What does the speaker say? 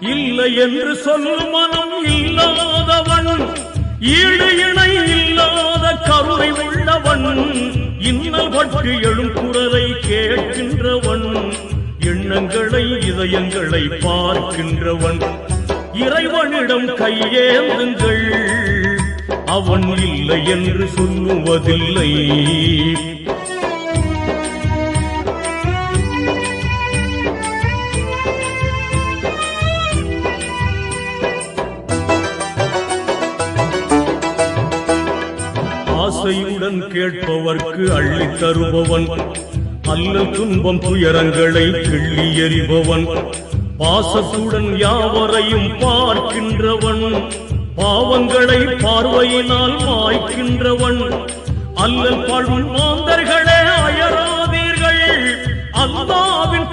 இல்லை என்று சொல்லும் மனம் இல்லாதவன், ஈடு இணை இல்லாத கருணை உள்ளவன், இன்னல் பட்டு எழும் குரலை கேட்கின்றவன், எண்ணங்களை இதயங்களை பார்க்கின்றவன். இறைவனிடம் கையேந்துங்கள், அவன் இல்லை என்று சொல்லுவதில்லை. ஆசையுடன் கேட்பவர்க்கு அள்ளி தருபவன், அல்லல் துன்பம் துயரங்களை கிள்ளி எறிபவன், பாசத்துடன் யாவரையும் பார்க்கின்றவன், பாவங்களை பார்வையினால் மாய்க்கின்றவன், அல்லல் பாழும் மாந்தர்களே அயராதீர்கள், அல்லாஹ்வின்